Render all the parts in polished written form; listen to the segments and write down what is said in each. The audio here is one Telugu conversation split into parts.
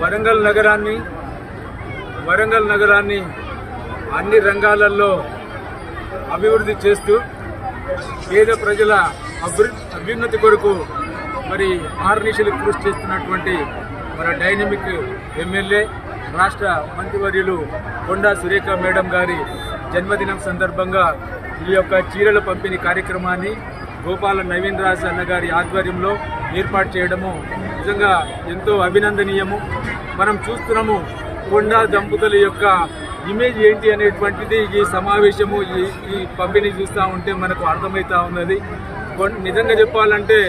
వరంగల్ నగరాన్ని అన్ని రంగాలలో అభివృద్ధి చేస్తూ పేద ప్రజల అభ్యున్నతి కొరకు మరి ఆర్నిశలు కృషి చేస్తున్నటువంటి మన డైనమిక్ ఎమ్మెల్యే రాష్ట్ర మంత్రివర్యులు కొండా సురేఖ మేడం గారి జన్మదినం సందర్భంగా ఈ యొక్క చీరల పంపిణీ కార్యక్రమాన్ని గోపాల నవీన్ రాజ్ అన్న గారి ఆధ్వర్యంలో ఏర్పాటు చేయడము నిజంగా ఎంతో అభినందనీయము. మనం చూస్తున్నాము కొండా దంపతుల యొక్క ఇమేజ్ ఏంటి అనేటువంటిది ఈ సమావేశము ఈ పంపిణీ చూస్తూ ఉంటే మనకు అర్థమవుతా ఉన్నది. నిజంగా చెప్పాలంటే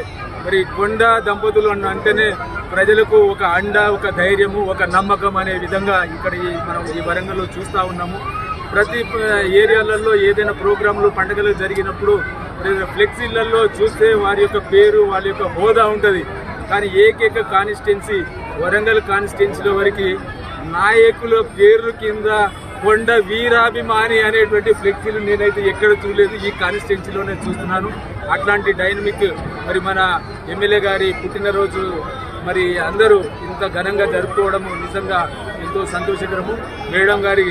మరి కొండా దంపతులు అంటేనే ప్రజలకు ఒక అండ, ఒక ధైర్యము, ఒక నమ్మకం అనే విధంగా ఇక్కడ మనం ఈ వరంగల్లో చూస్తూ ఉన్నాము. ప్రతి ఏరియాలలో ఏదైనా ప్రోగ్రాంలు పండుగలు జరిగినప్పుడు ఫ్లెక్సీలలో చూస్తే వారి యొక్క పేరు, వాళ్ళ యొక్క హోదా ఉంటుంది. కానీ ఏకైక కాన్స్టిట్యున్సీ వరంగల్ కాన్స్టిట్యున్సీలో వరకు నాయకుల పేరు కింద కొండ వీరాభిమాని అనేటువంటి ఫ్లెక్సీలు నేనైతే ఎక్కడ చూడలేదు, ఈ కాన్స్టిట్యున్సీలోనే చూస్తున్నాను. అట్లాంటి డైనమిక్ మరి మన ఎమ్మెల్యే గారి పుట్టినరోజు మరి అందరూ ఇంత ఘనంగా జరుపుకోవడము నిజంగా ఎంతో సంతోషకరము. మేడం గారి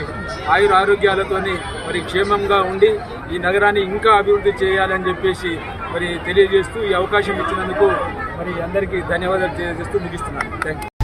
ఆరోగ్యాలతోని మరి క్షేమంగా ఉండి ఈ నగరాన్ని ఇంకా అభివృద్ధి చేయాలని చెప్పేసి మరి తెలియజేస్తూ ఈ అవకాశం ఇచ్చినందుకు మరి అందరికీ ధన్యవాదాలు తెలియజేస్తూ ముగిస్తున్నాను. Thank you.